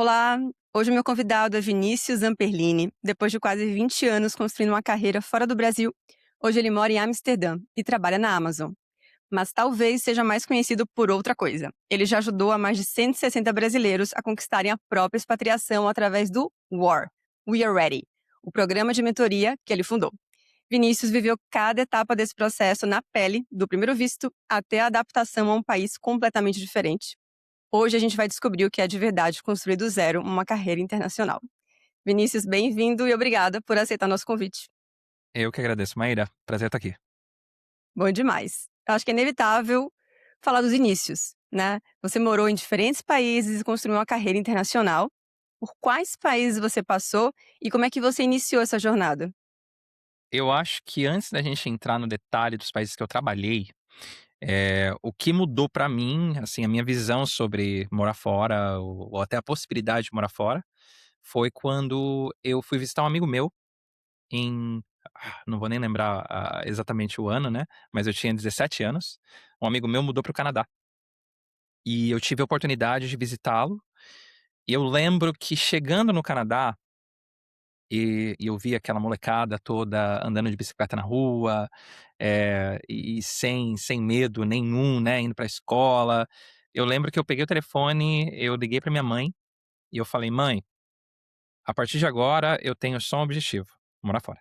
Olá, hoje o meu convidado é Vinícius Zamperlini. Depois de quase 20 anos construindo uma carreira fora do Brasil, hoje ele mora em Amsterdã e trabalha na Amazon. Mas talvez seja mais conhecido por outra coisa. Ele já ajudou a mais de 160 brasileiros a conquistarem a própria expatriação através do WAR, We Are Ready, o programa de mentoria que ele fundou. Vinícius viveu cada etapa desse processo na pele, do primeiro visto até a adaptação a um país completamente diferente. Hoje a gente vai descobrir o que é de verdade construir do zero uma carreira internacional. Vinícius, bem-vindo e obrigada por aceitar nosso convite. Eu que agradeço, Maíra. Prazer estar aqui. Bom demais. Eu acho que é inevitável falar dos inícios, né? Você morou em diferentes países e construiu uma carreira internacional. Por quais países você passou e como é que você iniciou essa jornada? Eu acho que antes da gente entrar no detalhe dos países que eu trabalhei, o que mudou pra mim, assim, a minha visão sobre morar fora ou até a possibilidade de morar fora, foi quando eu fui visitar um amigo meu em não vou nem lembrar exatamente o ano, né, mas eu tinha 17 anos. Um amigo meu mudou para o Canadá, e eu tive a oportunidade de visitá-lo, e eu lembro que chegando no Canadá, e eu vi aquela molecada toda andando de bicicleta na rua, e sem medo nenhum, né, indo pra escola. Eu lembro que eu peguei o telefone, eu liguei pra minha mãe, e eu falei: "Mãe, a partir de agora eu tenho só um objetivo, morar fora".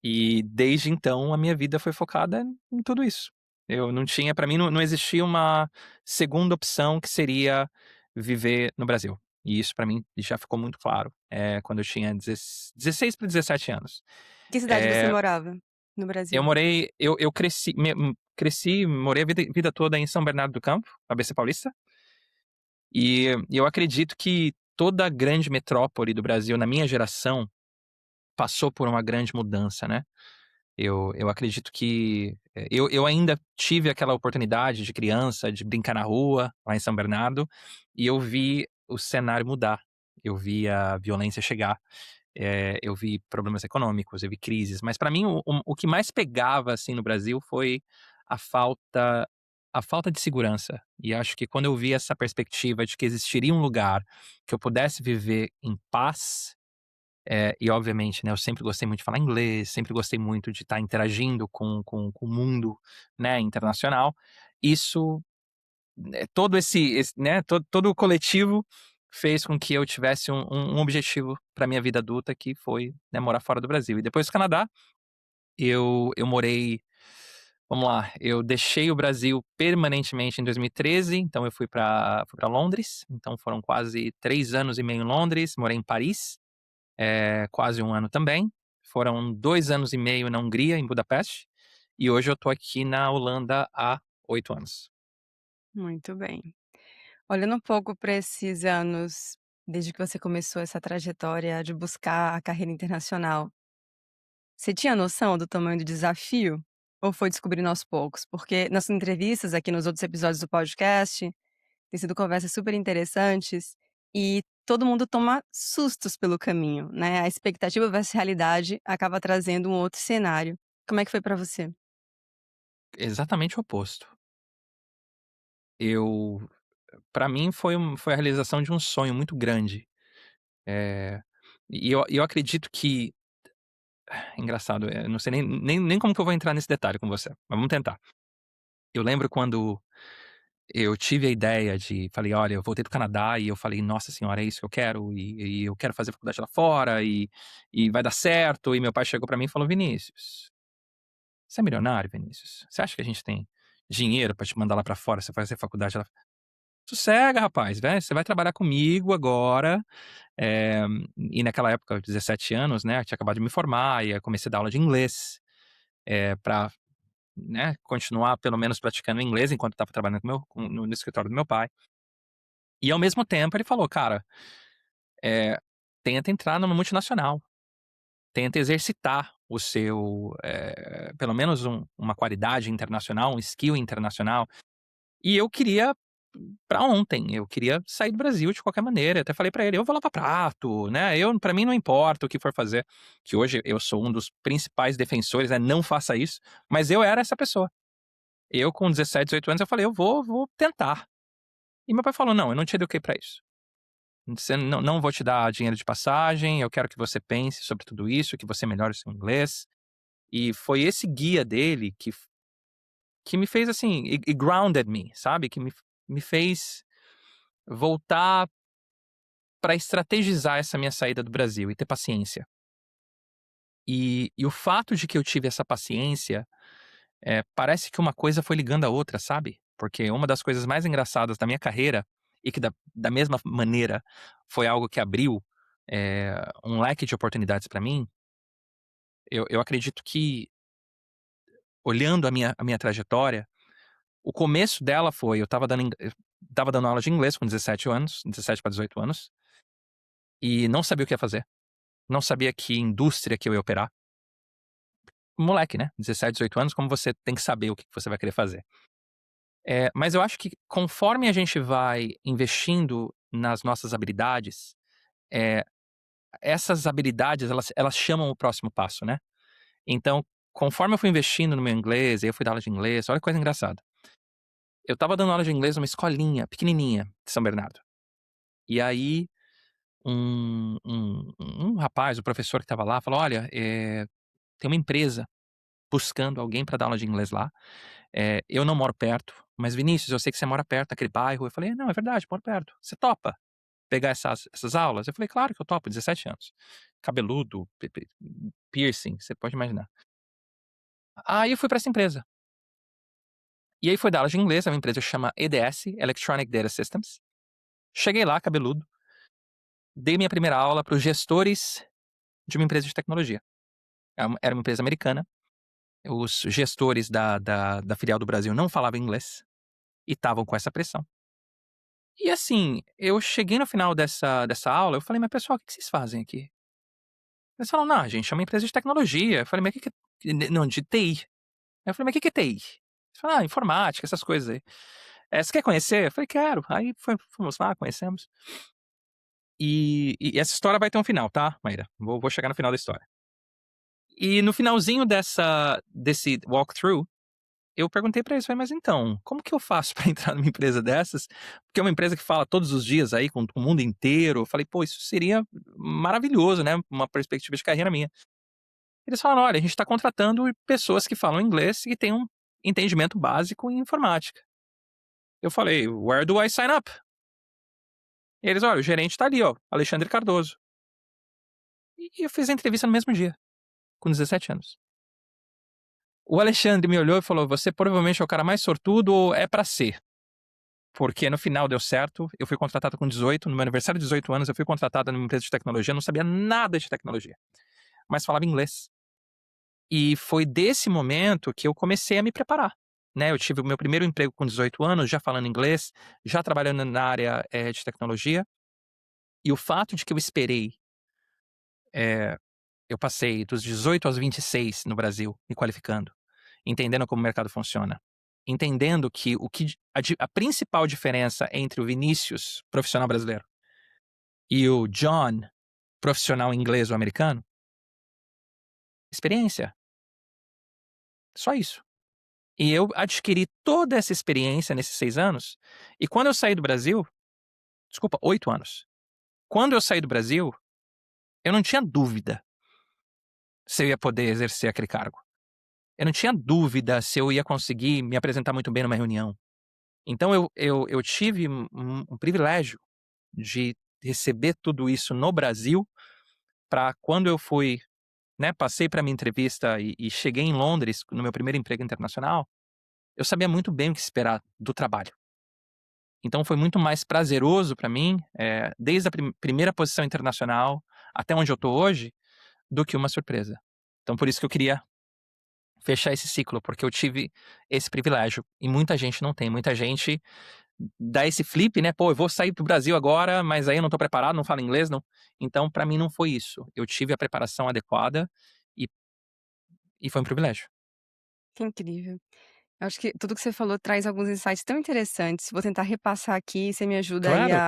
E desde então a minha vida foi focada em tudo isso. Eu não tinha Pra mim não existia uma segunda opção que seria viver no Brasil. E isso pra mim já ficou muito claro, quando eu tinha 16 para 17 anos. Em que cidade você Eh, morava no eu Brasil? morei eu cresci, morei a vida toda em São Bernardo do Campo, ABC Paulista, e eu acredito que toda grande metrópole do Brasil, na minha geração, passou por uma grande mudança, né. Eu acredito que, eu ainda tive aquela oportunidade de criança, de brincar na rua, lá em São Bernardo, e eu vi o cenário mudar. Eu vi a violência chegar, eu vi problemas econômicos, eu vi crises, mas para mim o que mais pegava, assim, no Brasil foi a falta a falta de segurança. E acho que quando eu vi essa perspectiva de que existiria um lugar que eu pudesse viver em paz, e obviamente, né, eu sempre gostei muito de falar inglês, sempre gostei muito de estar interagindo com o mundo, né, internacional. Isso, todo esse, né, todo o coletivo fez com que eu tivesse um objetivo para minha vida adulta, que foi, né, morar fora do Brasil. E depois do Canadá, eu morei, vamos lá, eu deixei o Brasil permanentemente em 2013, então eu fui pra Londres, então foram quase 3 anos e meio em Londres, morei em Paris, quase um ano também. Foram 2 anos e meio na Hungria, em Budapeste, e hoje eu tô aqui na Holanda há 8 anos. Muito bem. Olhando um pouco para esses anos, desde que você começou essa trajetória de buscar a carreira internacional, você tinha noção do tamanho do desafio? Ou foi descobrindo aos poucos? Porque nas entrevistas aqui nos outros episódios do podcast, tem sido conversas super interessantes e todo mundo toma sustos pelo caminho, né? A expectativa versus realidade acaba trazendo um outro cenário. Como é que foi para você? Exatamente o oposto. Eu Pra mim foi a realização de um sonho muito grande. Eh, e eu acredito que engraçado, não sei nem como que eu vou entrar nesse detalhe com você, mas vamos tentar. Eu lembro quando eu tive a ideia de falei: "Olha, eu voltei para o Canadá", e eu falei: "Nossa senhora, é isso que eu quero, e eu quero fazer faculdade lá fora, e vai dar certo", e meu pai chegou pra mim e falou: "Vinícius, você é milionário, Vinícius? Você acha que a gente tem dinheiro pra te mandar lá pra fora, você fazer faculdade lá? Sossega, rapaz, você vai trabalhar comigo agora", eh, e naquela época, 17 anos, né, eu tinha acabado de me formar, e aí comecei a dar aula de inglês, pra, né, continuar pelo menos praticando inglês enquanto eu estava trabalhando no escritório do meu pai. E ao mesmo tempo ele falou: "Cara, eh, tenta entrar numa multinacional, tenta exercitar o seu, pelo menos uma qualidade internacional, um skill internacional". E eu queria pra ontem, eu queria sair do Brasil de qualquer maneira, eu até falei pra ele: "Eu vou lavar prato, né, pra mim não importa o que for fazer", que hoje eu sou um dos principais defensores, né, não faça isso, mas eu era essa pessoa. Eu com 17, 18 anos eu falei: "Eu vou tentar". E meu pai falou: "Não, eu não te eduquei para isso. Não vou te dar dinheiro de passagem, eu quero que você pense sobre tudo isso, que você melhore o seu inglês". E foi esse guia dele que me fez assim, e grounded me, sabe? Que me fez voltar para estrategizar essa minha saída do Brasil e ter paciência. E o fato de que eu tive essa paciência, parece que uma coisa foi ligando a outra, sabe? Porque uma das coisas mais engraçadas da minha carreira, e que da mesma maneira foi algo que abriu um leque de oportunidades para mim, eu acredito que, olhando a minha trajetória, o começo dela foi: eu estava dando aula de inglês com 17 anos, 17 para 18 anos, e não sabia o que ia fazer. Não sabia que indústria que eu ia operar. Moleque, né? 17, 18 anos, como você tem que saber o que você vai querer fazer. Mas eu acho que conforme a gente vai investindo nas nossas habilidades, eh, essas habilidades elas chamam o próximo passo, né. Então, conforme eu fui investindo no meu inglês, aí eu fui dar aula de inglês, olha que coisa engraçada. Eu estava dando aula de inglês numa escolinha pequenininha de São Bernardo. E aí um rapaz, o professor que estava lá, falou: "Olha, tem uma empresa buscando alguém para dar aula de inglês lá. Eu não moro perto, mas Vinícius, eu sei que você mora perto daquele bairro". Eu falei: "Não, é verdade, moro perto. Você topa pegar essas aulas?". Eu falei: "Claro que eu topo", 17 anos. Cabeludo, piercing, você pode imaginar. Aí eu fui para essa empresa. E aí foi dar aula de inglês, é uma empresa que chama EDS, Electronic Data Systems. Cheguei lá, cabeludo, dei minha primeira aula para os gestores de uma empresa de tecnologia. Era uma empresa americana. Os gestores da filial do Brasil não falavam inglês e estavam com essa pressão. E assim, eu cheguei no final dessa aula, eu falei: "Mas pessoal, o que que vocês fazem aqui?". Eles falaram: "Não, a gente é uma empresa de tecnologia". Eu falei: "Mas o que que é", não, de TI. Aí eu falei: "Mas o que que é TI?". Eles falaram: "Ah, informática, essas coisas aí". "Você quer conhecer?". Eu falei: "Quero". Aí fomos lá, conhecemos. E essa história vai ter um final, tá, Maíra? Vou chegar no final da história. E no finalzinho desse walkthrough, eu perguntei pra eles, falei: "Mas então, como que eu faço pra entrar numa empresa dessas?". Porque é uma empresa que fala todos os dias aí com o mundo inteiro. Eu falei: "Pô, isso seria maravilhoso, né, uma perspectiva de carreira minha". Eles falaram: "Olha, a gente tá contratando pessoas que falam inglês e têm um entendimento básico em informática". Eu falei: "Where do I sign up?". E eles: "Olha, o gerente tá ali, ó, Alexandre Cardoso". E eu fiz a entrevista no mesmo dia, com 17 anos. O Alexandre me olhou e falou: "Você provavelmente é o cara mais sortudo ou é pra ser". Porque no final deu certo, eu fui contratado com 18, no meu aniversário de 18 anos, eu fui contratado numa empresa de tecnologia, não sabia nada de tecnologia, mas falava inglês. E foi desse momento que eu comecei a me preparar, né. Eu tive o meu primeiro emprego com 18 anos, já falando inglês, já trabalhando na área, de tecnologia, e o fato de que eu esperei, eh, eu passei dos 18 aos 26 no Brasil, me qualificando, entendendo como o mercado funciona, entendendo que a principal diferença entre o Vinícius, profissional brasileiro, e o John, profissional inglês ou americano, experiência, só isso. E eu adquiri toda essa experiência nesses 6 anos, e quando eu saí do Brasil, desculpa, 8 anos. Quando eu saí do Brasil, eu não tinha dúvida se eu ia poder exercer aquele cargo. Eu não tinha dúvida se eu ia conseguir me apresentar muito bem numa reunião. Então eu tive um privilégio de receber tudo isso no Brasil, para quando eu fui, né, passei para minha entrevista e cheguei em Londres, no meu primeiro emprego internacional, eu sabia muito bem o que esperar do trabalho. Então foi muito mais prazeroso para mim, desde a primeira posição internacional até onde eu estou hoje, do que uma surpresa. Então por isso que eu queria fechar esse ciclo, porque eu tive esse privilégio e muita gente não tem. Muita gente dá esse flip, né? "Pô, eu vou sair do Brasil agora, mas aí eu não estou preparado, não falo inglês, não". Então para mim não foi isso. Eu tive a preparação adequada e foi um privilégio. Que incrível. Eu acho que tudo que você falou traz alguns insights tão interessantes. Vou tentar repassar aqui e você me ajuda aí Claro.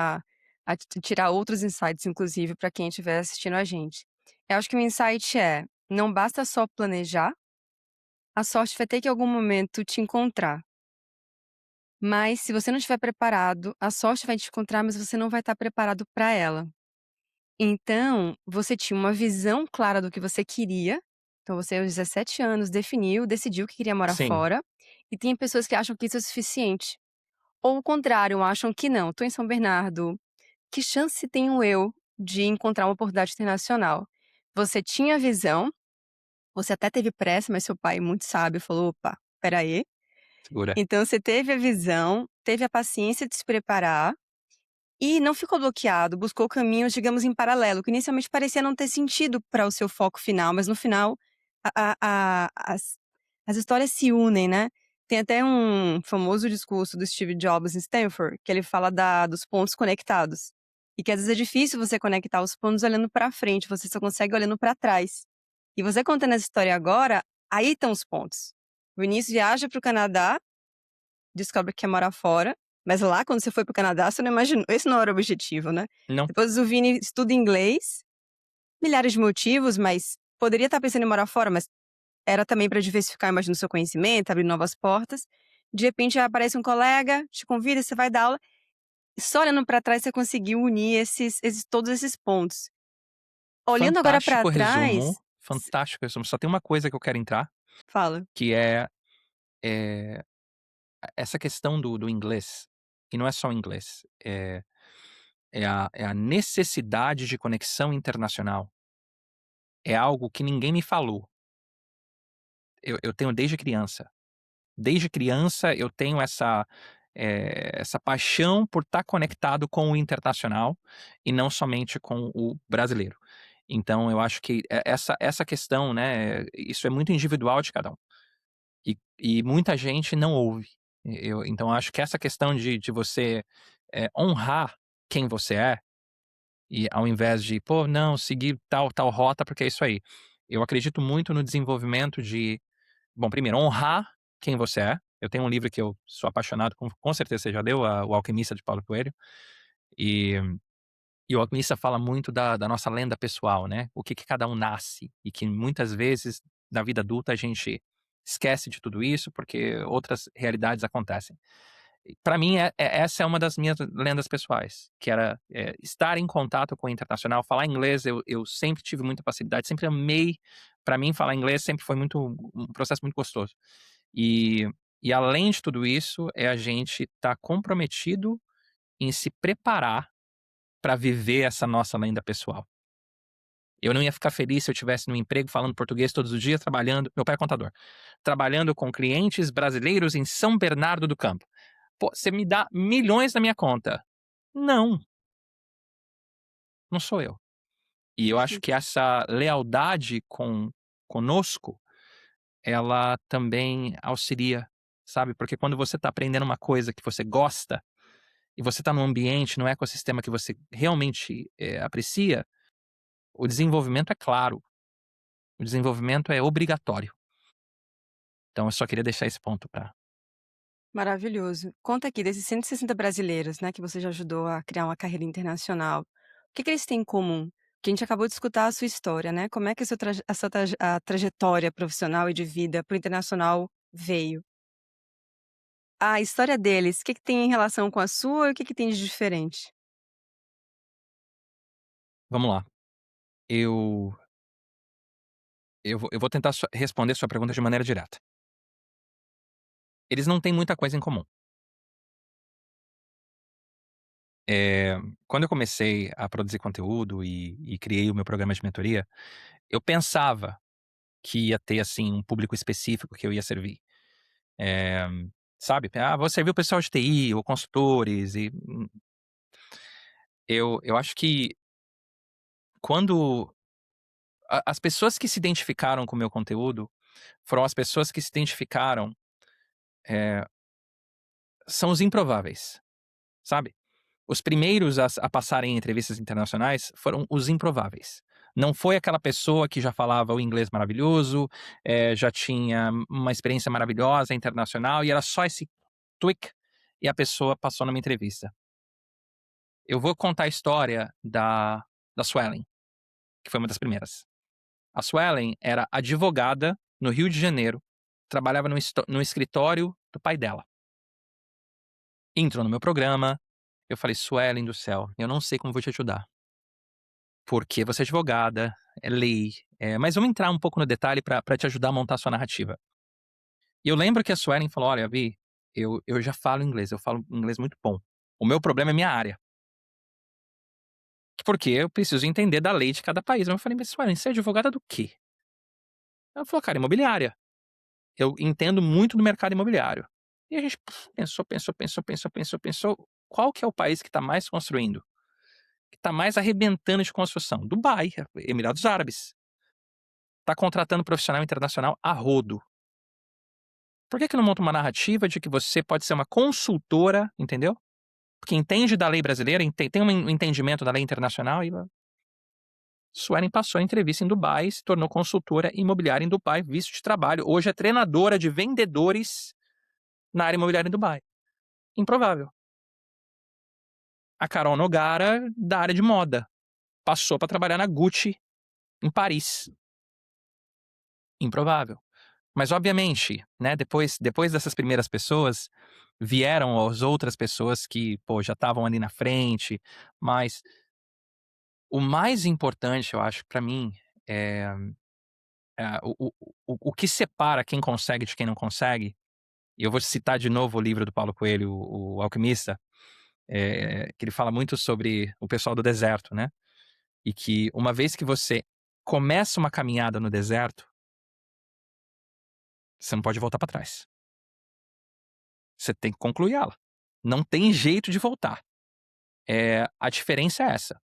a tirar outros insights, inclusive, para quem estiver assistindo a gente. Eu acho que o insight é: não basta só planejar, a sorte vai ter que em algum momento te encontrar. Mas se você não estiver preparado, a sorte vai te encontrar, mas você não vai estar preparado para ela. Então, você tinha uma visão clara do que você queria. Então você aos 17 anos definiu, decidiu que queria morar Sim, fora, e tem pessoas que acham que isso é suficiente. Ou o contrário, acham que não, estou em São Bernardo, que chance tenho eu de encontrar uma oportunidade internacional? Você tinha visão, você até teve pressa, mas seu pai, muito sábio, falou: "Opa, espera aí". segura. Então você teve a visão, teve a paciência de se preparar e não ficou bloqueado, buscou caminhos, digamos, em paralelo, que inicialmente parecia não ter sentido para o seu foco final, mas no final as histórias se unem, né. Tem até um famoso discurso do Steve Jobs em Stanford, que ele fala dos pontos conectados, e que às vezes é difícil você conectar os pontos olhando para frente, você só consegue olhando para trás. E você contando essa história agora, aí estão os pontos. O Vinícius viaja para o Canadá, descobre que quer morar fora, mas lá quando você foi para o Canadá você não imaginou, esse não era o objetivo, né. Não, Depois o Vini estuda inglês, milhares de motivos, mas poderia estar pensando em morar fora, mas era também para diversificar, imagino, o seu conhecimento, abrir novas portas. De repente aparece um colega, te convida, você vai dar aula, e só olhando para trás você conseguiu unir todos esses pontos. Olhando agora para fantástico resumo, trás fantástico resumo. Só tem uma coisa que eu quero entrar, fala. que é essa questão do inglês, e não é só o inglês, é a necessidade de conexão internacional. É algo que ninguém me falou. Eu tenho desde criança. Desde criança eu tenho essa paixão por estar conectado com o internacional e não somente com o brasileiro. Então eu acho que essa questão, né, isso é muito individual de cada um. E muita gente não ouve. Então eu acho que essa questão de você, honrar quem você é, e ao invés de: "Pô, não, seguir tal rota, porque é isso aí". Eu acredito muito no desenvolvimento de, bom, primeiro, honrar quem você é. Eu tenho um livro que eu sou apaixonado, com certeza você já leu, O Alquimista, de Paulo Coelho. E e o Alquimista fala muito da nossa lenda pessoal, né, o que que cada um nasce, e que muitas vezes, na vida adulta, a gente esquece de tudo isso, porque outras realidades acontecem. Para mim, essa é uma das minhas lendas pessoais, que era, estar em contato com o internacional, falar inglês. Eu sempre tive muita facilidade, sempre amei. Para mim, falar inglês sempre foi um processo muito gostoso. E e além de tudo isso, é a gente estar comprometido em se preparar para viver essa nossa lenda pessoal. Eu não ia ficar feliz se eu tivesse num emprego falando português todos os dias, trabalhando, meu pai é contador, trabalhando com clientes brasileiros em São Bernardo do Campo. Pô, você me dá milhões na minha conta. Não, não sou eu. E eu acho que essa lealdade conosco, ela também auxilia, sabe? Porque quando você está aprendendo uma coisa que você gosta, e você está num ambiente, num ecossistema que você realmente, aprecia, o desenvolvimento é claro, o desenvolvimento é obrigatório. Então eu só queria deixar esse ponto para. Maravilhoso. Conta aqui, desses 160 brasileiros, né, que você já ajudou a criar uma carreira internacional, o que que eles têm em comum? Que a gente acabou de escutar a sua história, né, como é que a sua a trajetória profissional e de vida para o internacional veio? A história deles, o que que tem em relação com a sua e o que que tem de diferente? Vamos lá, eu eu vou tentar responder sua pergunta de maneira direta. Eles não têm muita coisa em comum. Eh, Quando eu comecei a produzir conteúdo e criei o meu programa de mentoria, eu pensava que ia ter, assim, um público específico que eu ia servir. Eh, Sabe, vou servir o pessoal de TI ou consultores. E eu acho que quando as pessoas que se identificaram com o meu conteúdo foram as pessoas que se identificaram, eh, são os improváveis, sabe? Os primeiros a passarem em entrevistas internacionais foram os improváveis. Não foi aquela pessoa que já falava o inglês maravilhoso, já tinha uma experiência maravilhosa internacional e era só esse tweak, e a pessoa passou numa entrevista. Eu vou contar a história da Suelen, que foi uma das primeiras. A Suelen era advogada no Rio de Janeiro, trabalhava no escritório do pai dela. entrou no meu programa. Eu falei: "Suelen do céu, eu não sei como vou te ajudar, porque você é advogada, é lei, mas vamos entrar um pouco no detalhe pra te ajudar a montar a sua narrativa". E eu lembro que a Suelen falou: "Olha, Vi, eu já falo inglês, eu falo inglês muito bom. O meu problema é minha área, porque eu preciso entender da lei de cada país". Eu falei: "Mas Suelen, você é advogada do quê?". Ela falou: "Cara, imobiliária. Eu entendo muito do mercado imobiliário". E a gente pensou, qual que é o país que tá mais construindo? Que tá mais arrebentando de construção? Dubai, Emirados Árabes. Tá contratando profissional internacional a rodo. Por que não monta uma narrativa de que você pode ser uma consultora, entendeu? Que entende da lei brasileira, tem um entendimento da lei internacional e Suelen passou a entrevista em Dubai, se tornou consultora imobiliária em Dubai, visto de trabalho. Hoje é treinadora de vendedores na área imobiliária em Dubai. Improvável. A Carol Nogara, da área de moda, passou para trabalhar na Gucci em Paris. Improvável. Mas obviamente, né, depois dessas primeiras pessoas, vieram as outras pessoas que, pô, já estavam ali na frente, mas o mais importante, eu acho, pra mim, é, o que separa quem consegue de quem não consegue, e eu vou citar de novo o livro do Paulo Coelho, o Alquimista, que ele fala muito sobre o pessoal do deserto, né? E que uma vez que você começa uma caminhada no deserto, você não pode voltar pra trás. Você tem que concluir ela. Não tem jeito de voltar. A diferença é essa.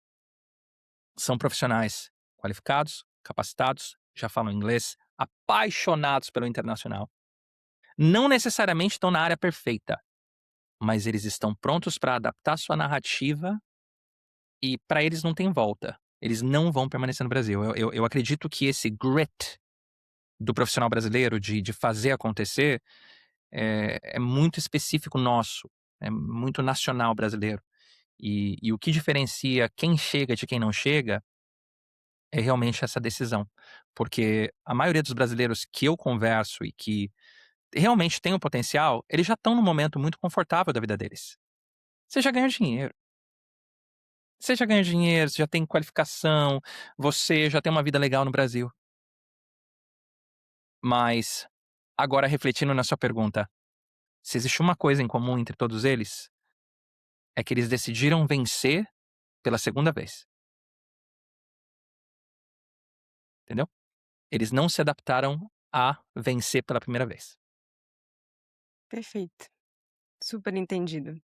São profissionais qualificados, capacitados, já falam inglês, apaixonados pelo internacional. Não necessariamente estão na área perfeita, mas eles estão prontos para adaptar sua narrativa e para eles não tem volta. Eles não vão permanecer no Brasil. Eu acredito que esse grit do profissional brasileiro de fazer acontecer é muito específico nosso, é muito nacional brasileiro. E o que diferencia quem chega de quem não chega é realmente essa decisão. Porque a maioria dos brasileiros que eu converso e que realmente têm o potencial, eles já estão num momento muito confortável da vida deles. Você já ganha dinheiro. Você já ganha dinheiro, você já tem qualificação, você já tem uma vida legal no Brasil. Mas, agora refletindo na sua pergunta, se existe uma coisa em comum entre todos eles, é que eles decidiram vencer pela segunda vez. Entendeu? Eles não se adaptaram a vencer pela primeira vez. Perfeito, super entendido.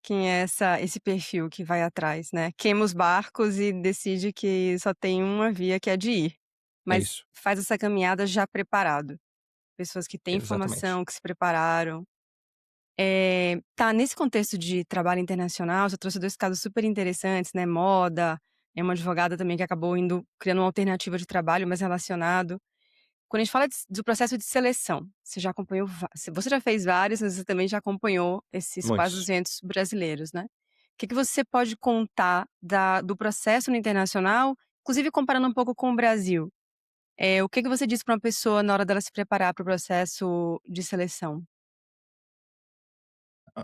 Quem é esse perfil que vai atrás, né, queima os barcos e decide que só tem uma via que é de ir, É mas isso. faz essa caminhada já preparado. Pessoas que têm Exatamente. formação, que se prepararam. Tá, nesse contexto de trabalho internacional, você trouxe 2 casos super interessantes, né, moda, é uma advogada também que acabou criando uma alternativa de trabalho mais relacionado. Quando a gente fala do processo de seleção, você já acompanhou você já fez vários, mas você também já acompanhou esses quase Muitos. 200 brasileiros, né. O que que você pode contar do processo no internacional, inclusive comparando um pouco com o Brasil? O que que você diz para uma pessoa na hora dela se preparar para o processo de seleção?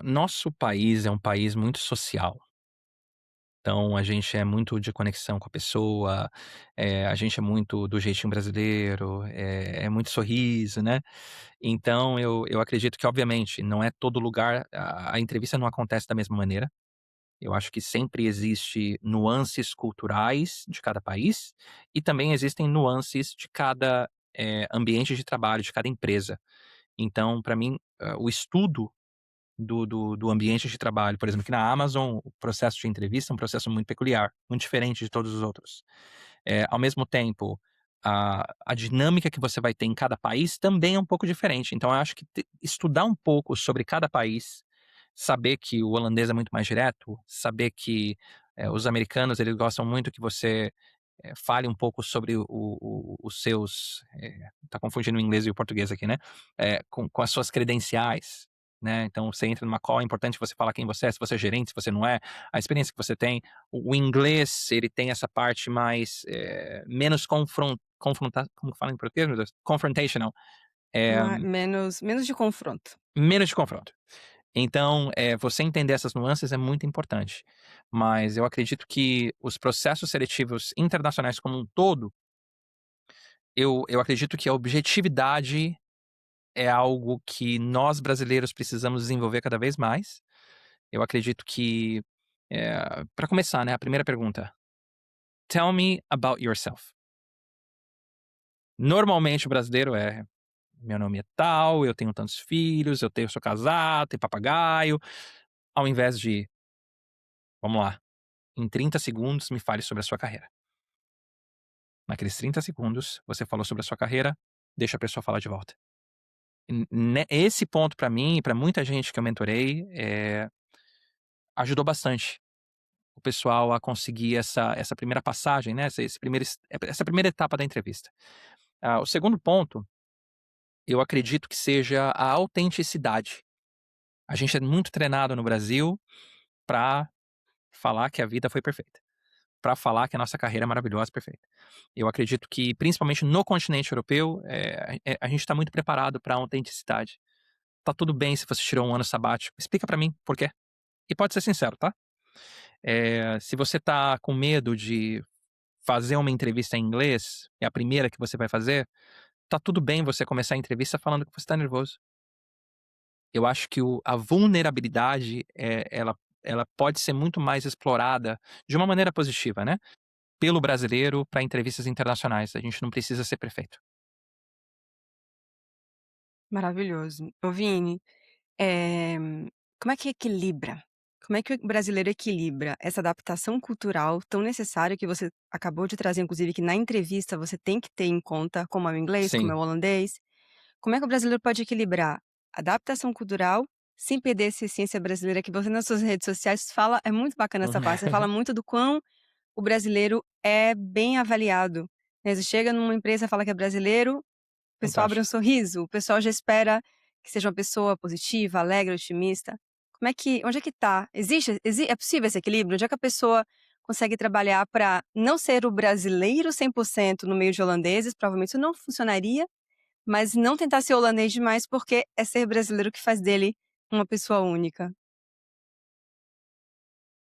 Nosso país é um país muito social. Então a gente é muito de conexão com a pessoa, a gente é muito do jeitinho brasileiro, é muito sorriso, né. Então eu acredito que obviamente não é todo lugar a entrevista não acontece da mesma maneira. Eu acho que sempre existe nuances culturais de cada país, e também existem nuances de cada, ambiente de trabalho, de cada empresa. Então para mim, o estudo do ambiente de trabalho. Por exemplo, aqui na Amazon, o processo de entrevista é um processo muito peculiar, muito diferente de todos os outros. Ao mesmo tempo, a dinâmica que você vai ter em cada país também é um pouco diferente. Então, eu acho que estudar um pouco sobre cada país, saber que o holandês é muito mais direto, saber que os americanos eles gostam muito que você fale um pouco sobre os seus. Tá confundindo o inglês e o português aqui, né? Com as suas credenciais. Né? Então, você entra numa call, é importante você falar quem você é, se você é gerente, se você não é, a experiência que você tem. O inglês, ele tem essa parte mais, menos como fala em português, meu Deus? Confrontational. Eh, Menos de confronto. Menos de confronto. Então, você entender essas nuances é muito importante. Mas eu acredito que os processos seletivos internacionais como um todo, eu acredito que a objetividade é algo que nós brasileiros precisamos desenvolver cada vez mais. Eu acredito que, para começar, né, a primeira pergunta: "Tell me about yourself". Normalmente o brasileiro é: "Meu nome é tal, eu tenho tantos filhos, sou casado, tenho papagaio", ao invés de: "Vamos lá, em 30 segundos me fale sobre a sua carreira". Naqueles 30 segundos, você falou sobre a sua carreira, deixa a pessoa falar de volta. Esse ponto para mim e para muita gente que eu mentorei, ajudou bastante o pessoal a conseguir essa primeira passagem, né, essa primeira etapa da entrevista. O segundo ponto, eu acredito que seja a autenticidade. A gente é muito treinado no Brasil para falar que a vida foi perfeita, para falar que a nossa carreira é maravilhosa, perfeita. Eu acredito que, principalmente no continente europeu, a gente está muito preparado para a autenticidade. Tá tudo bem se você tirou um ano sabático, explica para mim por quê. E pode ser sincero, tá? Se você tá com medo de fazer uma entrevista em inglês, é a primeira que você vai fazer, tá tudo bem você começar a entrevista falando que você tá nervoso. Eu acho que a vulnerabilidade, ela pode ser muito mais explorada de uma maneira positiva, né, pelo brasileiro para entrevistas internacionais. A gente não precisa ser perfeito. Maravilhoso. Ô Vini, eh, como é que equilibra? Como é que o brasileiro equilibra essa adaptação cultural tão necessária que você acabou de trazer, inclusive, que na entrevista você tem que ter em conta, como é o inglês, como é Sim. o holandês. Como é que o brasileiro pode equilibrar adaptação cultural, sem perder essa essência brasileira que você nas suas redes sociais fala é muito bacana essa parte, você fala muito do quão o brasileiro é bem avaliado, né, você chega numa empresa, fala que é brasileiro, o pessoal abre um Fantástico. sorriso, o pessoal já espera que seja uma pessoa positiva, alegre, otimista. Onde é que tá? É possível esse equilíbrio? Onde é que a pessoa consegue trabalhar para não ser o brasileiro 100% no meio de holandeses? Provavelmente isso não funcionaria, mas não tentar ser holandês demais, porque é ser brasileiro que faz dele uma pessoa única.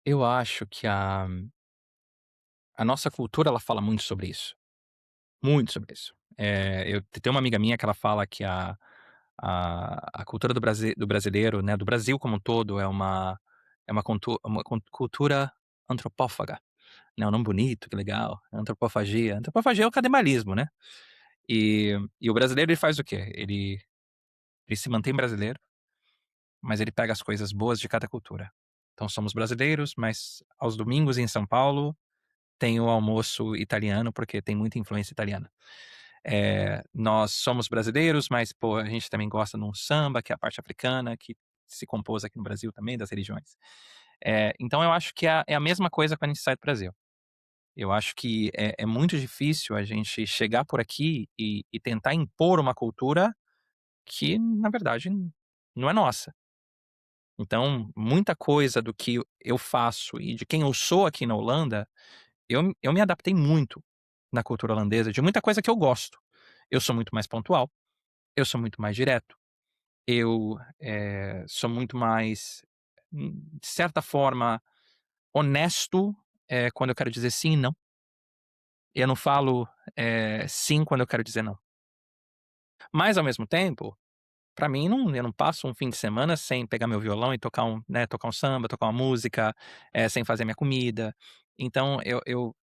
Eu acho que a nossa cultura, ela fala muito sobre isso. Eu tenho uma amiga minha que ela fala que a cultura do brasileiro, né, do Brasil como um todo é uma cultura antropófaga, né, um nome bonito, que legal, antropofagia. Antropofagia é o canibalismo, né. E o brasileiro ele faz o quê? Ele se mantém brasileiro, mas ele pega as coisas boas de cada cultura. Então somos brasileiros, mas aos domingos em São Paulo tem o almoço italiano, porque tem muita influência italiana. Nós somos brasileiros, mas, pô, a gente também gosta de um samba, que é a parte africana, que se compôs aqui no Brasil também, das religiões. Então eu acho que é a mesma coisa quando a gente sai do Brasil. Eu acho que é muito difícil a gente chegar por aqui e tentar impor uma cultura que, na verdade, não é nossa. Então, muita coisa do que eu faço e de quem eu sou aqui na Holanda, eu me adaptei muito na cultura holandesa, de muita coisa que eu gosto. Eu sou muito mais pontual, eu sou muito mais direto, eu, sou muito mais, de certa forma, honesto, quando eu quero dizer sim e não. Eu não falo, sim quando eu quero dizer não. Mas, ao mesmo tempo, pra mim eu não passo um fim de semana sem pegar meu violão e tocar um samba, tocar uma música, sem fazer minha comida. Então eu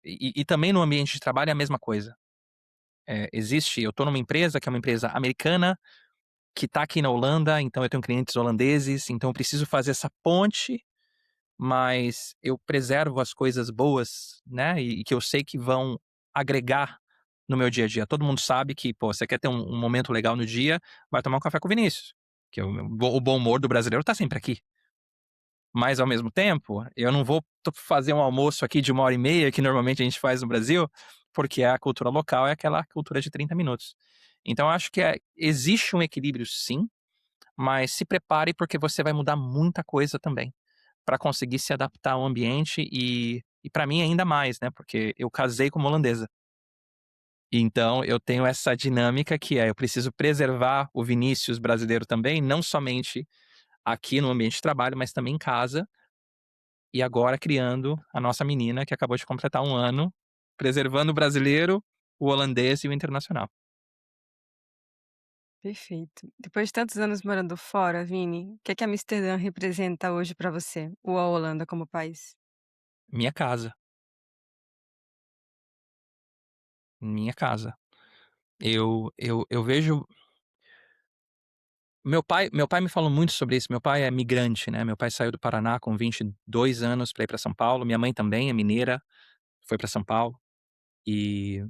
também no ambiente de trabalho é a mesma coisa. Eu tô numa empresa que é uma empresa americana, que tá aqui na Holanda, então eu tenho clientes holandeses, então eu preciso fazer essa ponte, mas eu preservo as coisas boas, né, e que eu sei que vão agregar no meu dia a dia. Todo mundo sabe que, pô, você quer ter um momento legal no dia, vai tomar um café com o Vinícius, que o bom humor do brasileiro tá sempre aqui. Mas ao mesmo tempo, eu não vou fazer um almoço aqui de 1h30, que normalmente a gente faz no Brasil, porque a cultura local é aquela cultura de 30 minutos. Então eu acho que existe um equilíbrio sim, mas se prepare porque você vai mudar muita coisa também, para conseguir se adaptar ao ambiente e para mim ainda mais, né, porque eu casei com uma holandesa. Então eu tenho essa dinâmica que eu preciso preservar o Vinícius brasileiro também, não somente aqui no ambiente de trabalho, mas também em casa, e agora criando a nossa menina que acabou de completar 1 ano, preservando o brasileiro, o holandês e o internacional. Perfeito. Depois de tantos anos morando fora, Vini, o que é que Amsterdã representa hoje pra você, ou a Holanda como país? Minha casa, minha casa. Eu vejo meu pai me falou muito sobre isso, meu pai é migrante, né, meu pai saiu do Paraná com 22 anos para ir para São Paulo, minha mãe também é mineira, foi para São Paulo, e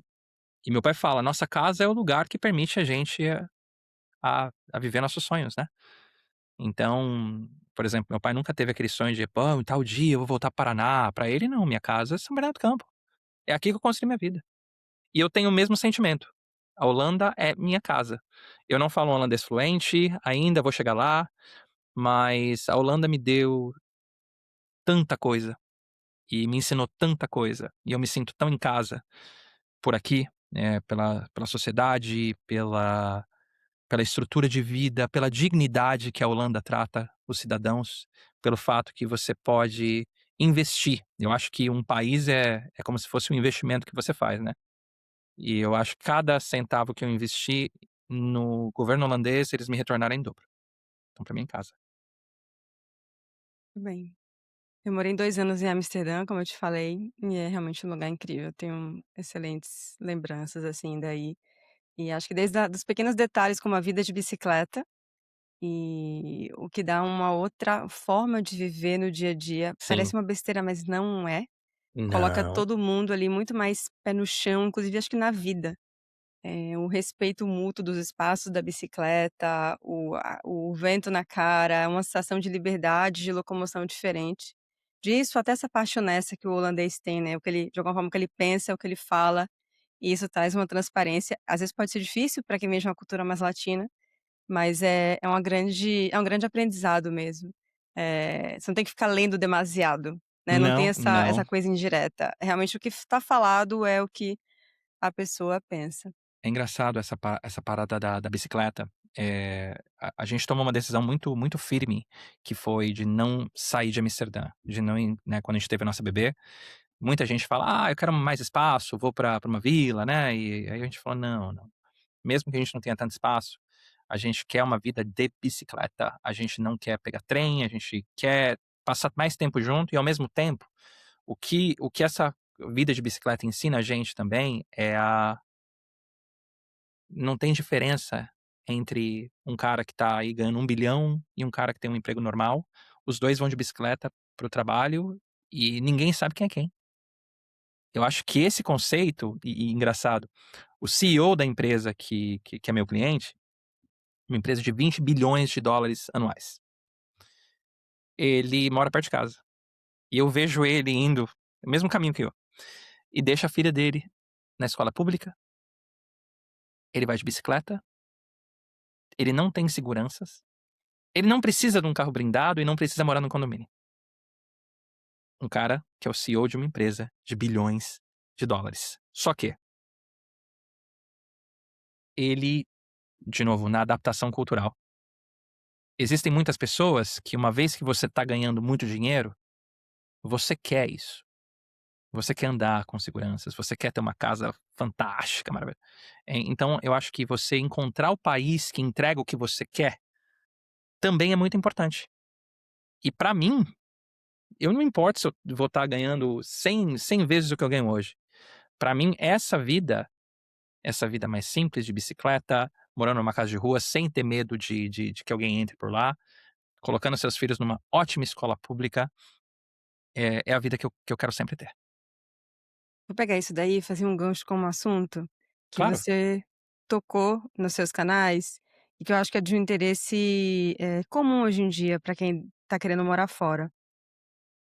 e meu pai fala: "Nossa casa é o lugar que permite a gente a viver nossos sonhos, né". Então, por exemplo, meu pai nunca teve aquele sonho de: "Pô, tal dia eu vou voltar para o Paraná", pra ele não, minha casa é São Bernardo do Campo, é aqui que eu construí minha vida. E eu tenho o mesmo sentimento, a Holanda é minha casa. Eu não falo holandês fluente, ainda vou chegar lá, mas a Holanda me deu tanta coisa, e me ensinou tanta coisa, e eu me sinto tão em casa por aqui, pela sociedade, pela estrutura de vida, pela dignidade que a Holanda trata os cidadãos, pelo fato que você pode investir. Eu acho que um país é como se fosse um investimento que você faz, né. E eu acho que cada centavo que eu investi no governo holandês, eles me retornaram em dobro. Então pra mim é em casa. Tudo bem. Eu morei 2 anos em Amsterdã, como eu te falei, e é realmente um lugar incrível. Eu tenho excelentes lembranças, assim, daí. E acho que desde dos pequenos detalhes, como a vida de bicicleta, e o que dá uma outra forma de viver no dia a dia. Sim. Parece uma besteira, mas não é. Coloca Não. todo mundo ali muito mais pé no chão, inclusive acho que na vida. O respeito mútuo dos espaços da bicicleta, o vento na cara, uma sensação de liberdade, de locomoção diferente. Disso até essa parte honesta que o holandês tem, né, o que ele de alguma forma, o que ele pensa, o que ele fala, e isso traz uma transparência. Às vezes pode ser difícil para quem vem de uma cultura mais latina, mas é um grande aprendizado mesmo. Você não tem que ficar lendo demasiado, né, não tem Não, essa não. coisa indireta. Realmente o que está falado é o que a pessoa pensa. É engraçado essa parada da bicicleta. A gente tomou uma decisão muito firme, que foi de não sair de Amsterdã, de não ir, né, quando a gente teve a nossa bebê, muita gente fala: "Ah, eu quero mais espaço, vou pra uma vila", né, e aí a gente falou: "Não, não". Mesmo que a gente não tenha tanto espaço, a gente quer uma vida de bicicleta, a gente não quer pegar trem, a gente quer passar mais tempo junto e ao mesmo tempo, o que essa vida de bicicleta ensina a gente também é a não tem diferença entre um cara que tá aí ganhando 1 bilhão e um cara que tem um emprego normal, os 2 vão de bicicleta para o trabalho e ninguém sabe quem é quem. Eu acho que esse conceito e engraçado, o CEO da empresa que é meu cliente, uma empresa de 20 bilhões de dólares anuais, ele mora perto de casa. E eu vejo ele indo o mesmo caminho que eu, e deixa a filha dele na escola pública, ele vai de bicicleta, ele não tem seguranças, ele não precisa de um carro blindado e não precisa morar num condomínio. Um cara que é o CEO de uma empresa de bilhões de dólares. Só que ele, de novo, na adaptação cultural. Existem muitas pessoas que uma vez que você está ganhando muito dinheiro, você quer isso. Você quer andar com seguranças, você quer ter uma casa fantástica, maravilhosa. Então eu acho que você encontrar o país que entrega o que você quer, também é muito importante. E pra mim, eu não importo se eu vou estar ganhando 100 vezes o que eu ganho hoje. Pra mim essa vida mais simples de bicicleta, morando numa casa de rua sem ter medo de que alguém entre por lá, colocando seus filhos numa ótima escola pública, é a vida que eu quero sempre ter. Vou pegar isso daí e fazer um gancho com um assunto que Claro. você tocou nos seus canais e que eu acho que é de um interesse, comum hoje em dia para quem está querendo morar fora.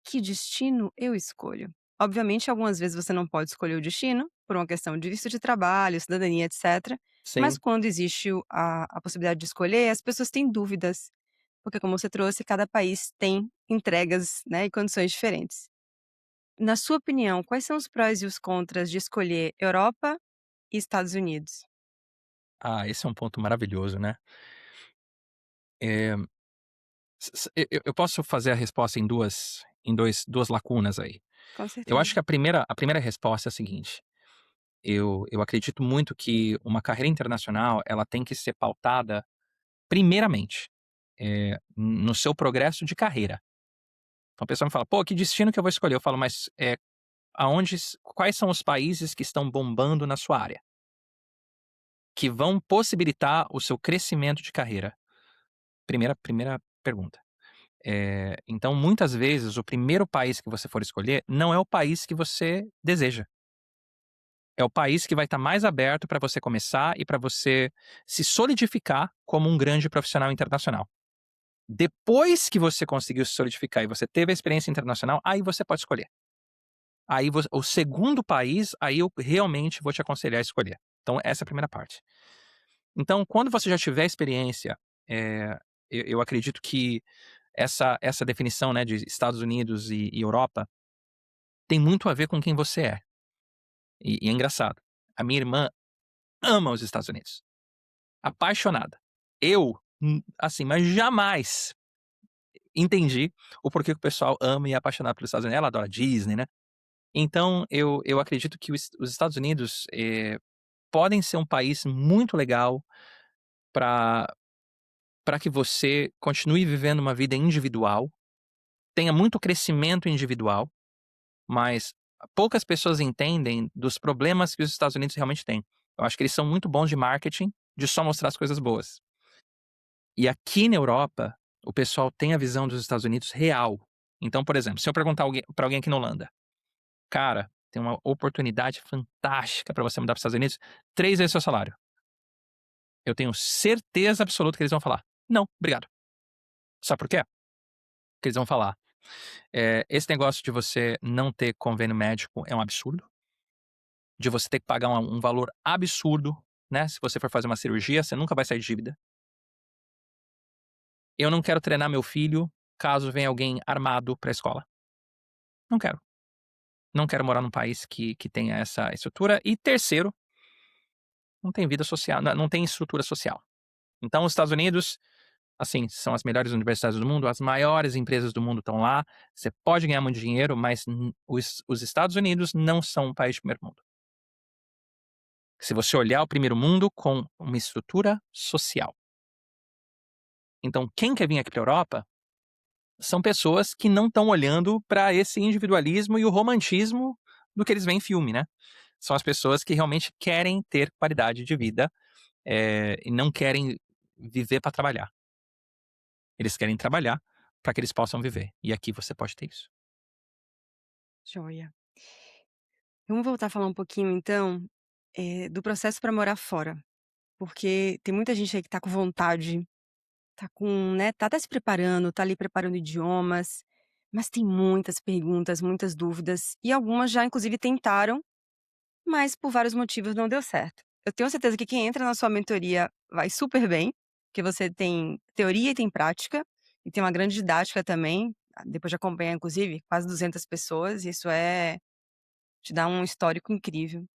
Que destino eu escolho? Obviamente, algumas vezes você não pode escolher o destino, por uma questão de visto de trabalho, cidadania, etcétera, mas Sim. quando existe a possibilidade de escolher, as pessoas têm dúvidas, porque como você trouxe, cada país tem entregas, né, e condições diferentes. Na sua opinião, quais são os prós e os contras de escolher Europa e Estados Unidos? Ah, esse é um ponto maravilhoso, né. Eh, Eu posso fazer a resposta em duas lacunas aí. Com Eu acho certeza. que a primeira resposta é a seguinte: eu acredito muito que uma carreira internacional ela tem que ser pautada, primeiramente, no seu progresso de carreira. Então a pessoa me fala, pô, que destino que eu vou escolher? Eu falo, mas quais são os países que estão bombando na sua área? Que vão possibilitar o seu crescimento de carreira? Primeira pergunta. Então, muitas vezes, o primeiro país que você for escolher não é o país que você deseja. É o país que vai estar mais aberto para você começar e para você se solidificar como um grande profissional internacional. Depois que você conseguiu se solidificar e você teve a experiência internacional, aí você pode escolher. Aí o segundo país, aí eu realmente vou te aconselhar a escolher. Então, essa é a primeira parte. Então, quando você já tiver experiência, eh, eu acredito que essa definição, né, de Estados Unidos e Europa tem muito a ver com quem você é. E é engraçado. A minha irmã ama os Estados Unidos. Apaixonada. Eu, assim, mas jamais entendi o porquê que o pessoal ama e é apaixonado pelos Estados Unidos. Ela adora Disney, né? Então, eu acredito que os Estados Unidos podem ser um país muito legal para que você continue vivendo uma vida individual, tenha muito crescimento individual, mas poucas pessoas entendem dos problemas que os Estados Unidos realmente têm. Eu acho que eles são muito bons de marketing, de só mostrar as coisas boas. E aqui na Europa, o pessoal tem a visão dos Estados Unidos real. Então, por exemplo, se eu perguntar para alguém aqui na Holanda, cara, tem uma oportunidade fantástica para você mudar para os Estados Unidos, 3 vezes seu salário. Eu tenho certeza absoluta que eles vão falar: não, obrigado. Sabe por quê? Que eles vão falar: esse negócio de você não ter convênio médico é um absurdo, de você ter que pagar um valor absurdo, né? Se você for fazer uma cirurgia, você nunca vai sair de dívida. Eu não quero treinar meu filho caso venha alguém armado para a escola. Não quero. Não quero morar num país que tenha essa estrutura. E terceiro, não tem vida social, não tem estrutura social. Então, os Estados Unidos, assim, são as melhores universidades do mundo, as maiores empresas do mundo estão lá. Você pode ganhar muito dinheiro, mas os Estados Unidos não são um país de primeiro mundo. Se você olhar o primeiro mundo com uma estrutura social. Então, quem quer vir aqui para a Europa são pessoas que não estão olhando para esse individualismo e o romantismo do que eles veem em filme, né? São as pessoas que realmente querem ter qualidade de vida e não querem viver para trabalhar. Eles querem trabalhar para que eles possam viver. E aqui você pode ter isso. Joia. Vamos voltar a falar um pouquinho então, do processo para morar fora, porque tem muita gente aí que tá com vontade, tá com, né, tá até se preparando, tá ali preparando idiomas, mas tem muitas perguntas, muitas dúvidas e algumas já inclusive tentaram, mas por vários motivos não deu certo. Eu tenho certeza que quem entra na sua mentoria vai super bem, porque você tem teoria e tem prática, e tem uma grande didática também, depois de acompanhar inclusive quase 200 pessoas, isso te dá um histórico incrível.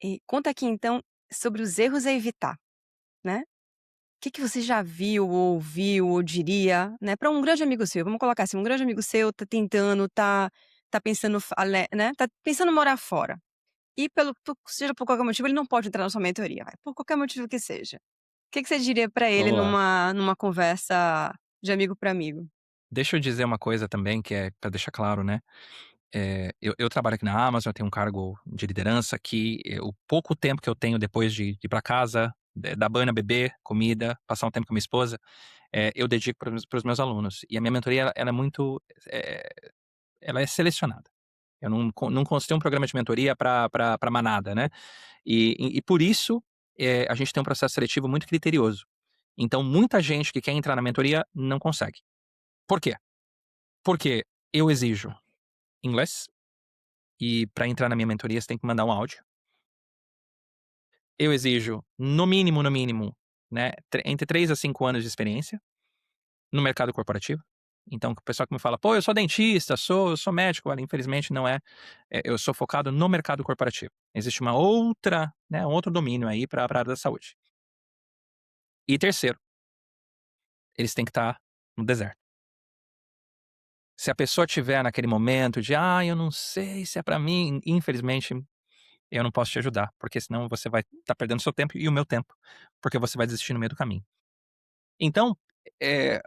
E conta aqui então sobre os erros a evitar, né. O que que você já viu ou ouviu ou diria, né, para um grande amigo seu, vamos colocar assim, um grande amigo seu tá tentando, tá pensando né, tá pensando em morar fora, e seja por qualquer motivo ele não pode entrar na sua mentoria, vai, por qualquer motivo que seja. O que que você diria para ele Vamos lá. numa conversa de amigo para amigo? Deixa eu dizer uma coisa também, que é para deixar claro, né? Eu trabalho aqui na Amazon, eu tenho um cargo de liderança que o pouco tempo que eu tenho depois de ir para casa, dar banho na bebê, comida, passar um tempo com a minha esposa, eu dedico para os meus alunos. E a minha mentoria, ela é muito. eh, ela é selecionada. Eu não construí um programa de mentoria para manada, né? E por isso, a gente tem um processo seletivo muito criterioso. Então, muita gente que quer entrar na mentoria não consegue. Por quê? Porque eu exijo inglês, e para entrar na minha mentoria você tem que mandar um áudio. Eu exijo, no mínimo, né, entre 3 a 5 anos de experiência no mercado corporativo. Então, o pessoal que me fala, pô, eu sou dentista, eu sou médico, olha, infelizmente não é, eu sou focado no mercado corporativo. Existe uma outra, né, um outro domínio aí para a área da saúde. E terceiro, eles têm que estar no deserto. Se a pessoa tiver naquele momento de, eu não sei se é pra mim, infelizmente, eu não posso te ajudar, porque senão você vai estar perdendo seu tempo e o meu tempo, porque você vai desistir no meio do caminho. Então, eh,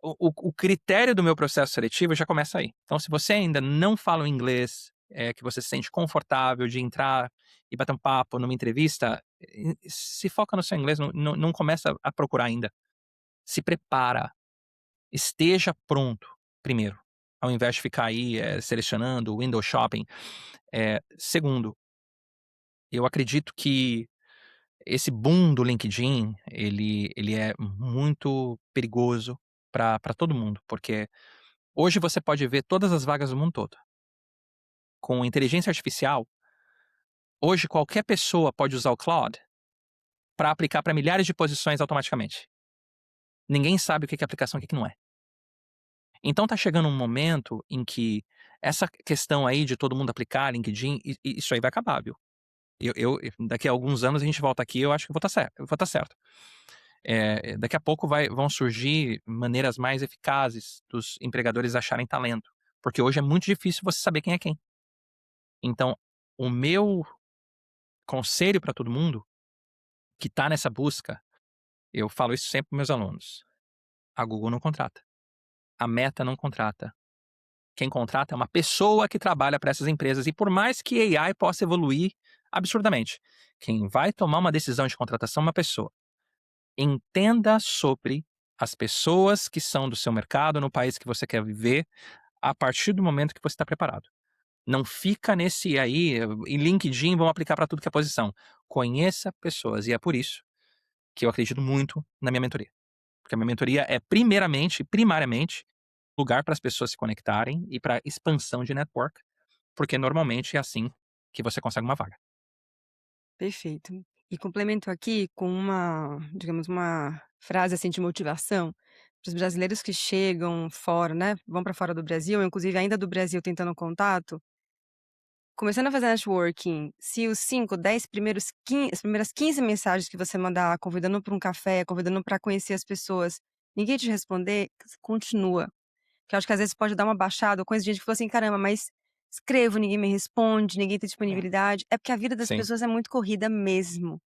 o critério do meu processo seletivo já começa aí. Então, se você ainda não fala o inglês, que você se sente confortável de entrar e bater um papo numa entrevista, se foca no seu inglês, não começa a procurar ainda. Se prepara, esteja pronto primeiro, ao invés de ficar aí selecionando, window shopping. Segundo, eu acredito que esse boom do LinkedIn, ele é muito perigoso para todo mundo, porque hoje você pode ver todas as vagas do mundo todo. Com inteligência artificial, hoje qualquer pessoa pode usar o Claude para aplicar para milhares de posições automaticamente. Ninguém sabe o que é aplicação e o que não é. Então tá chegando um momento em que essa questão aí de todo mundo aplicar LinkedIn, isso aí vai acabar, viu? Daqui a alguns anos a gente volta aqui, eu acho que eu vou estar certo. Daqui a pouco vão surgir maneiras mais eficazes dos empregadores acharem talento, porque hoje é muito difícil você saber quem é quem. Então, o meu conselho para todo mundo que está nessa busca, eu falo isso sempre para meus alunos: a Google não contrata, a Meta não contrata. Quem contrata é uma pessoa que trabalha para essas empresas, e por mais que AI possa evoluir absurdamente, quem vai tomar uma decisão de contratação é uma pessoa. Entenda sobre as pessoas que são do seu mercado, no país que você quer viver, a partir do momento que você está preparado. Não fica nesse aí, em LinkedIn, vão aplicar para tudo que é posição. Conheça pessoas, e é por isso que eu acredito muito na minha mentoria. Porque a minha mentoria é primariamente, lugar para as pessoas se conectarem e para expansão de network, porque normalmente é assim que você consegue uma vaga. Perfeito. E complemento aqui com uma, digamos, uma frase assim de motivação para os brasileiros que chegam fora, né? Vão para fora do Brasil, inclusive ainda do Brasil tentando contato. Começando a fazer networking, se os 5, 10 primeiros as primeiras 15 mensagens que você mandar, convidando para um café, convidando para conhecer as pessoas, ninguém te responder, continua. Que eu acho que às vezes pode dar uma baixada, ou coisa de gente que falou assim: "Caramba, mas escrevo, ninguém me responde, ninguém tem disponibilidade". É porque a vida das Sim. pessoas é muito corrida mesmo.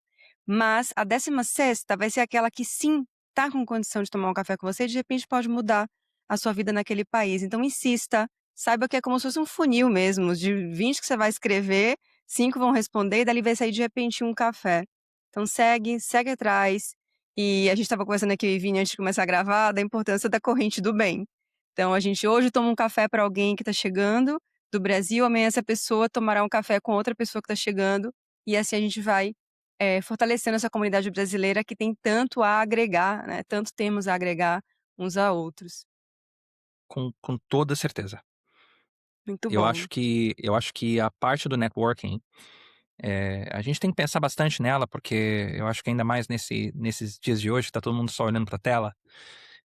Mas a 16ª vai ser aquela que sim, tá com condição de tomar um café com você e de repente pode mudar a sua vida naquele país. Então insista, saiba que é como se fosse um funil mesmo, de 20 que você vai escrever, 5 vão responder e dali vai sair de repente um café. Então segue atrás. E a gente estava conversando aqui, eu e Vini, antes de começar a gravar, da importância da corrente do bem. Então a gente hoje toma um café para alguém que está chegando do Brasil, amanhã essa pessoa tomará um café com outra pessoa que está chegando, e assim a gente vai fortalecendo essa comunidade brasileira que tem tanto a agregar, né, tanto temos a agregar uns a outros. Com toda certeza. Muito Eu bom. acho que eu acho que a parte do networking, a gente tem que pensar bastante nela, porque eu acho que ainda mais nesses dias de hoje, que tá todo mundo só olhando pra tela,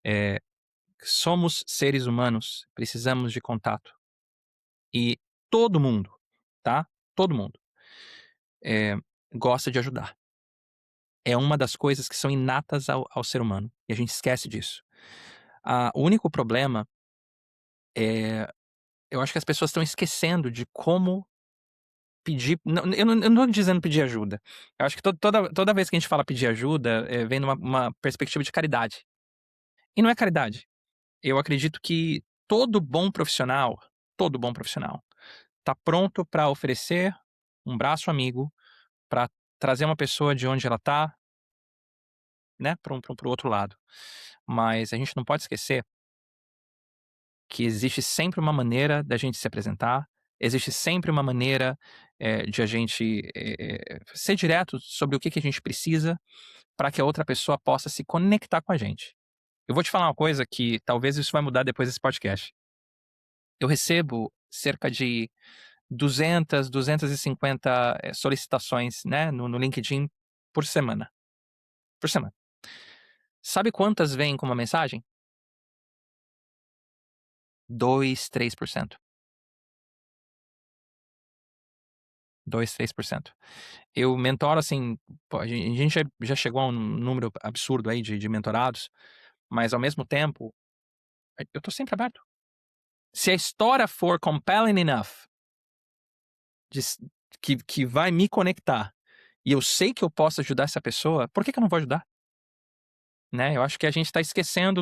eh, somos seres humanos, precisamos de contato. E todo mundo, tá, todo mundo, eh, gosta de ajudar. É uma das coisas que são inatas ao ser humano, e a gente esquece disso. O único problema é, eu acho que as pessoas estão esquecendo de como pedir. Eu não tô dizendo pedir ajuda. Eu acho que toda vez que a gente fala pedir ajuda, vem numa uma perspectiva de caridade. E não é caridade. Eu acredito que todo bom profissional, tá pronto para oferecer um braço amigo, para trazer uma pessoa de onde ela tá, né, para o outro lado. Mas a gente não pode esquecer que existe sempre uma maneira da gente se apresentar, existe sempre uma maneira, de a gente, ser direto sobre o que a gente precisa, para que a outra pessoa possa se conectar com a gente. Eu vou te falar uma coisa que talvez isso vai mudar depois desse podcast. Eu recebo cerca de 250 solicitações, né, no LinkedIn por semana, por semana. Sabe quantas vêm com uma mensagem? 2, 3%. 2, 3%. Eu mentoro, assim, pô, a gente já chegou a um número absurdo aí de mentorados, mas ao mesmo tempo, eu tô sempre aberto. Se a história for compelling enough, de s- que vai me conectar, e eu sei que eu posso ajudar essa pessoa, por que que eu não vou ajudar? Né? Eu acho que a gente está esquecendo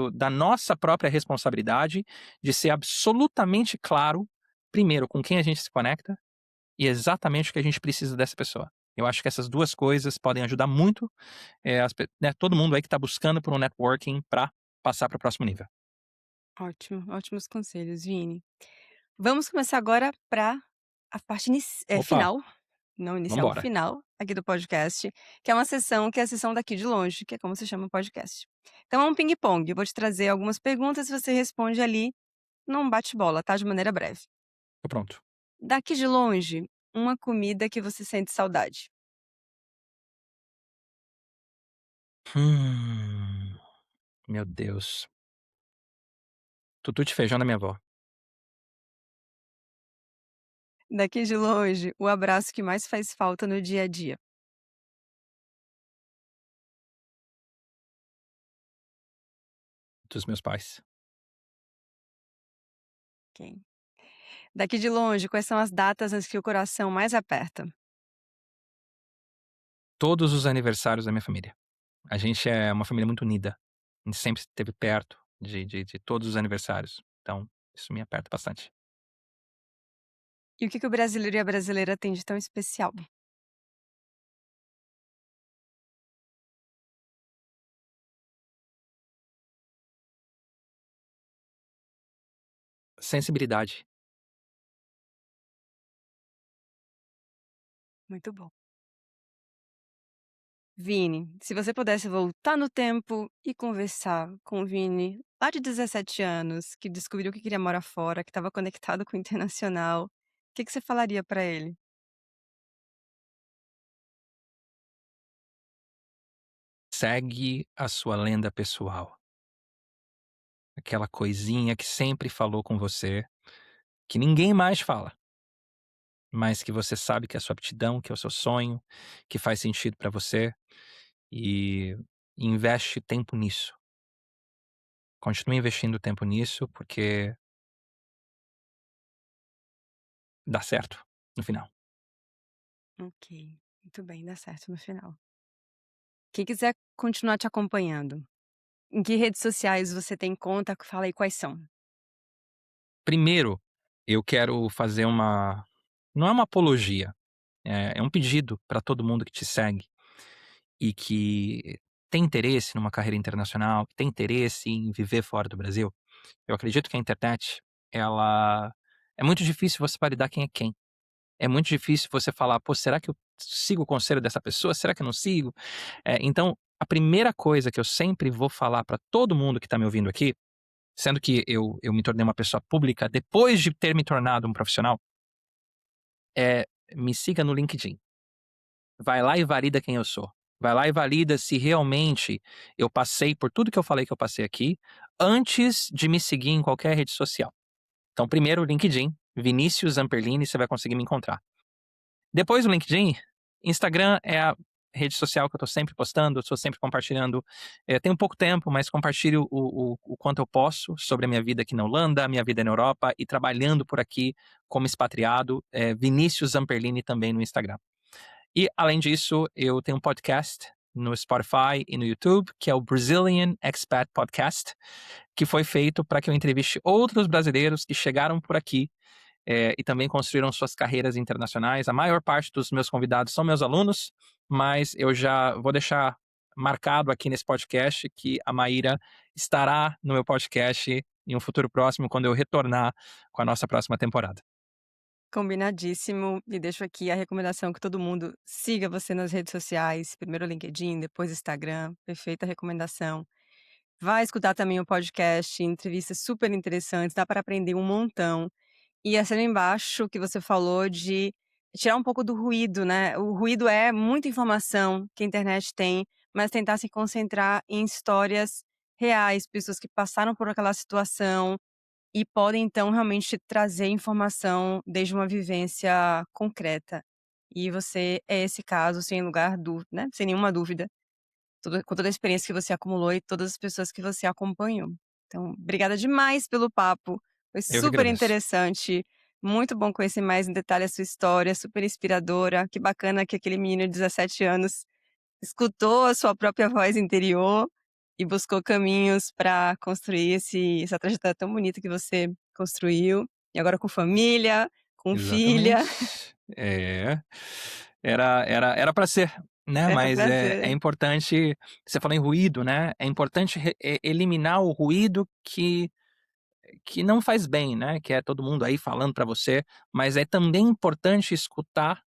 da nossa própria responsabilidade de ser absolutamente claro, primeiro, com quem a gente se conecta e exatamente o que a gente precisa dessa pessoa. Eu acho que essas duas coisas podem ajudar muito todo mundo aí que está buscando por um networking para passar para o próximo nível. Ótimo, ótimos conselhos, Vini. Vamos começar agora para a parte Opa, final, não inicial, vambora. final aqui do podcast, que é uma sessão que é a sessão daqui de longe, que é como se chama o podcast. Então é um ping-pong, eu vou te trazer algumas perguntas e você responde ali num bate-bola, tá? De maneira breve. Tô pronto. Daqui de longe, uma comida que você sente saudade. Hum, meu Deus. Tutu de feijão da minha avó. Daqui de longe, o abraço que mais faz falta no dia a dia. Dos meus pais. Ok. Daqui de longe, quais são as datas nas que o coração mais aperta? Todos os aniversários da minha família. A gente é uma família muito unida. A gente sempre esteve perto de todos os aniversários. Então, isso me aperta bastante. E o que que o brasileiro e a brasileira têm de tão especial? Sensibilidade. Muito bom. Vini, se você pudesse voltar no tempo e conversar com o Vini, lá de 17 anos, que descobriu que queria morar fora, que estava conectado com o internacional, o que que você falaria para ele? Segue a sua lenda pessoal. Aquela coisinha que sempre falou com você, que ninguém mais fala, mas que você sabe que é a sua aptidão, que é o seu sonho, que faz sentido para você e investe tempo nisso. Continue investindo tempo nisso porque dá certo no final. Ok, muito bem, dá certo no final. Quem quiser continuar te acompanhando, em que redes sociais você tem conta? Fala aí quais são. Primeiro, eu quero fazer uma não é uma apologia, é um pedido para todo mundo que te segue e que tem interesse numa carreira internacional, que tem interesse em viver fora do Brasil. Eu acredito que a internet, ela é muito difícil você validar quem é quem. É muito difícil você falar: "Pô, será que eu sigo o conselho dessa pessoa? Será que eu não sigo?". Então, a primeira coisa que eu sempre vou falar para todo mundo que está me ouvindo aqui, sendo que eu me tornei uma pessoa pública depois de ter me tornado um profissional, é: me siga no LinkedIn. Vai lá e valida quem eu sou. Vai lá e valida se realmente eu passei por tudo que eu falei que eu passei aqui, antes de me seguir em qualquer rede social. Então, primeiro o LinkedIn, Vinícius Zamperlini, você vai conseguir me encontrar. Depois do LinkedIn, Instagram é a rede social que eu estou sempre postando, estou sempre compartilhando. Tenho pouco tempo, mas compartilho o quanto eu posso sobre a minha vida aqui na Holanda, a minha vida na Europa e trabalhando por aqui como expatriado. Vinícius Zamperlini também no Instagram. E, além disso, eu tenho um podcast no Spotify e no YouTube, que é o Brazilian Expat Podcast, que foi feito para que eu entreviste outros brasileiros que chegaram por aqui e também construíram suas carreiras internacionais. A maior parte dos meus convidados são meus alunos, mas eu já vou deixar marcado aqui nesse podcast que a Maíra estará no meu podcast em um futuro próximo, quando eu retornar com a nossa próxima temporada. Combinadíssimo. E deixo aqui a recomendação que todo mundo siga você nas redes sociais, primeiro o LinkedIn, depois o Instagram. Perfeita recomendação. Vai escutar também o podcast, entrevistas super interessantes, dá para aprender um montão. E assina embaixo que você falou de tirar um pouco do ruído, né? O ruído é muita informação que a internet tem, mas tentar se concentrar em histórias reais, pessoas que passaram por aquela situação e podem então realmente trazer informação desde uma vivência concreta. E você é esse caso sem lugar né, sem nenhuma dúvida, com toda a experiência que você acumulou e todas as pessoas que você acompanhou. Então, obrigada demais pelo papo. Foi Eu que super agradeço. interessante. Muito bom conhecer mais em detalhe a sua história, super inspiradora. Que bacana que aquele menino de 17 anos escutou a sua própria voz interior e buscou caminhos para construir essa trajetória tão bonita que você construiu. E agora com família, com filha, Exatamente. É. Era para ser, né, era mas pra é ser. importante você falou em ruído, né, é importante eliminar o ruído que não faz bem, né, que é todo mundo aí falando para você, mas é também importante escutar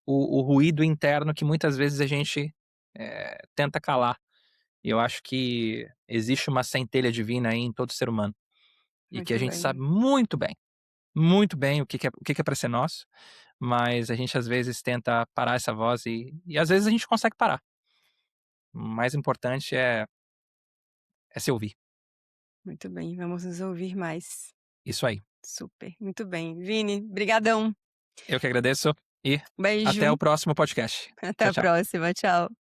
o ruído interno que muitas vezes a gente, tenta calar. E eu acho que existe uma centelha divina aí em todo ser humano, e que a Muito gente sabe bem, muito bem o que que é para ser nosso, mas a gente às vezes tenta parar essa voz e às vezes a gente consegue parar. O mais importante é se ouvir. muito bem. Vamos nos ouvir mais. Isso aí. Super, muito bem. Vini, brigadão. Eu que agradeço e até Beijo, o próximo podcast. até Tchau, a tchau. próxima, tchau.